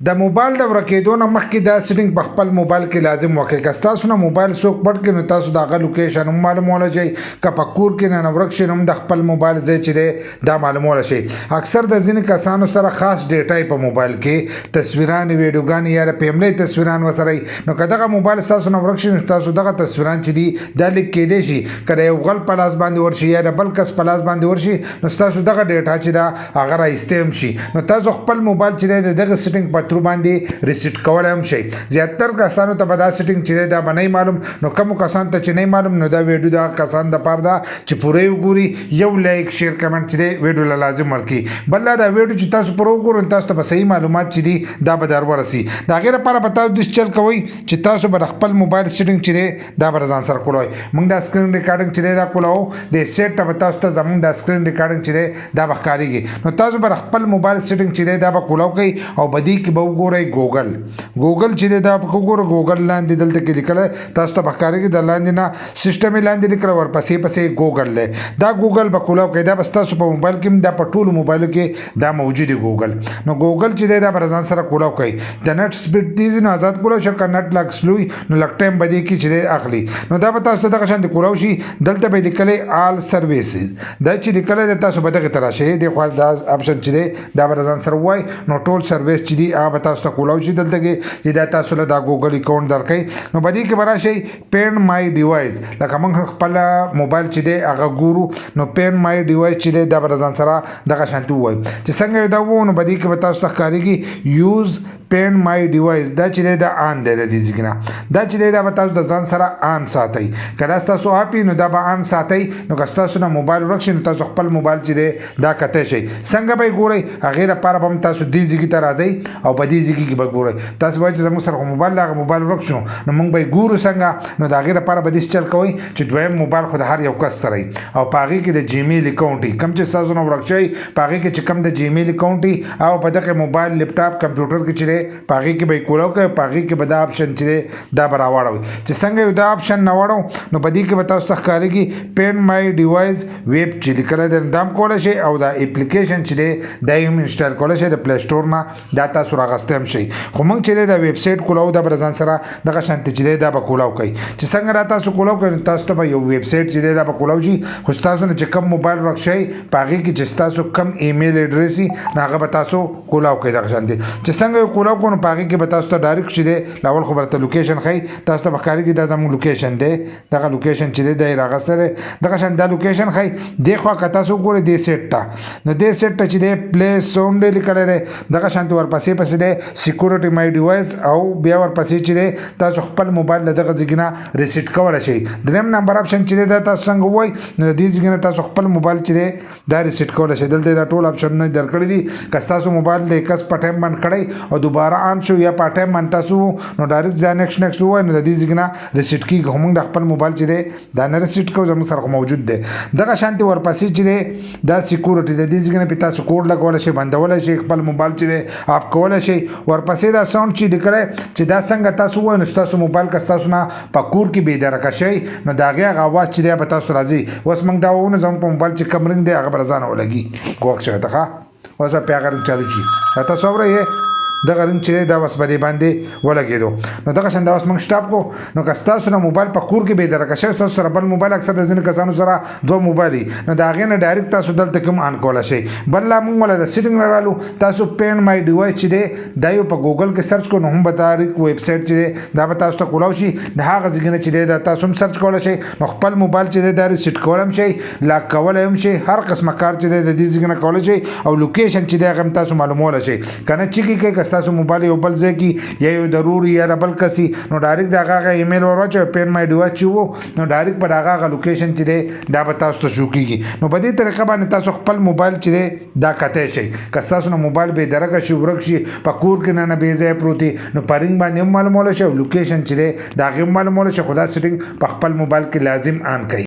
د موبایل د ورکېدو نه مخکې دا سیټینګ په خپل موبایل کې لازم وکړئ که ستاسو نه موبایل څوک پټ کړي نو تاسو د هغه لوکیشن هم معلومولی شئ که په کور کې نه ورک شي نو هم د خپل موبایل ځای چې دی دا معلومولی شئ اکثر د ځینې کسانو سره خاص ډیټا په موبایل کې تصویران ویډیوګانې یا د فیملی تصویران ورسره نو که دغه موبایل ستاسو نه ورک شي نو تاسو دغه تصویران چې دي دا لیک کیدی شي که د یو غل په لاس باندې ورشي یا د بل کس په لاس باندې ورشي نو ستاسو دغه ډیټا چې دا هغه رایستی هم شي نو تاسو خپل موبایل چې دی د دغه سیټینګ په ترو باندې ریسیټ کولای هم شي زیاتره کسانو ته به دا سیټینګ چې دی دا به نه معلوم نو کومو کسانو ته چې نه معلوم نو دا ویډیو د کسانو دپاره ده چې پوره یې وګوري یو لایک شیر کمنټ چې دی ویډیو له لازم ورکړي بل دا ویډیو چې تاسو پوره وګورئ نو تاسو ته به صحیح معلومات چې دي دا به در ورسي د هغې لپاره به تاسو داسې چل کوئ چې تاسو به د خپل موبایل سیټینګ چې دی دا به ځان سره کولی موږ دا سکرین ریکارډینګ چې دی دا کولاو د سیټ ته به تاسو ته زموږ دا سکرین ریکارډینګ چې دی دا به ښکارېږي نو تاسو به د خپل موبایل سیټینګ چې دی دا به کولاو کوئ او په دې کې به وګورئ ګوګل چې دی دا په وګوره ګوګل لاندې دلته کې لیکلی تاسو ته به ښکارېږي د لاندې نه سیسټم یې لاندې لیکلی ورپسې پسې ګوګل دی دا ګوګل به کولاو کوئ دا به ستاسو په موبایل کې هم دا په ټولو موبایلو کې دا موجود دی ګوګل نو ګوګل چې دی دا به ځان سره کولاو کوئ د نټ سپیډ تیز نو آزاد کولاو شي که نټ لږ سلو وي نو لږ ټایم به دې کې چې دی اخلي نو دا به تاسو ته دغه شانتې کولاو شي دلته به یې لیکلی آل سرویسز دا چې لیکلی دی تاسو به دغې ته راشئ دې خوا دا آپشن چې دی دا به ځان سره ووایي نو ټول سرویس چې دي هغه به تاسو ته کولاو شي دلته کې چې دا تاسو له دا ګوګل اکاونټ درکوي نو په دې کې به راشئ پین مای ډیوایس لکه موږ خپل موبایل چې دی هغه ګورو نو پین مای ډیوایس چې دی دا به ځان سره دغه شانتې ووایي چې څنګه یې دا ووایو نو په دې کې به تاسو ته ښکارېږي یوز پین مای ډیوایس دا چې دی دا آن دی د دې ځای نه دا چې دی دا به تاسو د ځان سره آن ساتئ که دا ستاسو اپ وي نو دا به آن ساتئ نو که ستاسو نه موبایل ورک شي نو تاسو خپل موبایل چې دی دا کتی شئ څنګه به یې ګورئ هغې لپاره به هم تاسو دې ځای ته راځئ او په دې ځای کې به ګورئ تاسو وایئ چې زموږ سره خو موبایل هغه موبایل ورک شو نو موږ به یې ګورو څنګه نو د هغې لپاره به داسې چل کوئ چې دویم موبایل خو د هر یو کس سره وي او په هغې کې د جیمیل اکاونټ وي کوم چې ستاسو نه ورک شوی په هغې کې چې کوم د جیمیل اکاونټ وي او په دغه موبایل لیپټاپ کمپیوټر کې چې دی په هغې کې به یې کولاو کوئ په هغې کې به دا اپشن چې دی دا به راواړوئ چې څنګه یو دا اپشن نه واړو نو په دې کې به تاسو ته ښکارېږي پین مای ډیوایس ویب چې لیکلی دی دا هم کولی شئ او دا اپلیکیشن چې دی دا یې هم انسټال کولی شئ د پلی سټور نه دا تاسو راغستی هم شئ خو موږ چې دی دا ویب سایټ کولاو دا به ځان سره دغه شانتې چې دی دا به کولاو کوئ چې څنګه را تاسو کولاو کوئ نو تاسو ته به یو ویب سایټ چې دی دا به کولاو شي خو ستاسو نه چې کوم موبایل ورک شي په هغې کې چې ستاسو کوم ایمیل اډرس وي نو هغه به تاسو کولاو کوئ دغه شانتې چې څنګه یې کولاو کړو نو په هغې کې به تاسو ته ډایرکټ چې دی لاول خو به درته لوکیشن ښایي تاسو ته به ښکارېږي دا زموږ لوکیشن دی دغه لوکیشن چې دی دا یې راغستی دی دغه شان دا لوکیشن ښایي دې خوا که تاسو وګورئ دې سیټ ته نو دې سیټ ته چې دی پلی ساونډ یې لیکلی دی دغه شانتې ورپسې پسې دی سیکورټي مای ډیوایس او بیا ورپسې چې دی تاسو خپل موبایل له دغه ځای نه ریسیټ کولی شئ دریم نمبر اپشن چې دی دا تاسو څنګه ووایئ نو د دې ځای نه تاسو خپل موبایل چې دی دا ریسیټ کولی شئ دلته دا ټول اپشنونه درکړي دي که ستاسو موبایل د کس په ټایم باندې کړی او دوباره آن شو یا په ټایم باندې تاسو نو ډایرکټ دا نیکسټ ووایئ نو د دې ځای نه ریسیټ کېږي خو موږ د خپل موبایل چې دی دا نه ریسیټ کوو زموږ سره خو موجود دی دغه شانتې ورپسې چې دی دا سیکورټي د دې ځای نه پې تاسو کوډ لګولی شئ بندولی شئ خپل موبایل چې دی آپ کولی شئ ورپسې دا ساوند چې لیکلی چې دا څنګه تاسو ووایئ نو ستاسو موبایل که ستاسو نه په کور کې بېدرکه شئ نو د هغې هغه اواز چې دی به تاسو راځي اوس موږ دا ووایو نو زموږ په موبایل چې کوم رنګ دی هغه به رضانه ولګي ګوښ شوی ته ښه اوس به پې هغه رنګ چالو شي تاسو اورئ دغه رنګ چې دی دا اوس په دې باندې ولګېدو نو دغه شان دا اوس موږ سټاپ کړو نو که ستاسو نه موبایل په کور کې بېدرکه شوی ستاسو سره بل موبایل اکثر د ځینو کسانو سره دوه موبایل وي نو د هغې نه ډایرکټ تاسو دلته کوم آن کولی شئ بل لا موږ وله د سیټینګ نه رالو تاسو پین مای ډیوایس چې دی دا یو په ګوګل کې سرچ کړو نو هم به ډایرکټ ویب سایټ چې دی دا به تاسو ته کولاو شي د هغه ځای نه چې دی دا تاسو هم سرچ کولی شئ نو خپل موبایل چې دی دا ریسیټ کولی هم شئ لاک کولی هم شئ هر قسمه کار چې دی د دې ځای نه کولی شئ او لوکیشن چې دی هغه هم تاسو معلومولی شئ که نه چیکې کوئ که ستاسو موبایل یو بل ځای کې یا یو ضروري یا د بل کس نو ډایرکټ د هغه ایمیل ور واچوئ پین مای ډیوایس چې وو نو ډایرکټ به د هغه لوکیشن چې دی دا به تاسو ته شو کېږي نو په دې طریقه باندې تاسو خپل موبایل چې دی دا کتی شئ که ستاسو نه موبایل بېدرکه شي ورک شي په کور کې نه بې ځایه پروت وي نو په رنګ باندې هم معلومولی شئ او لوکیشن چې دی د هغې هم معلومولی شئ خو دا سیټینګ په خپل موبایل کې لازم آن کړئ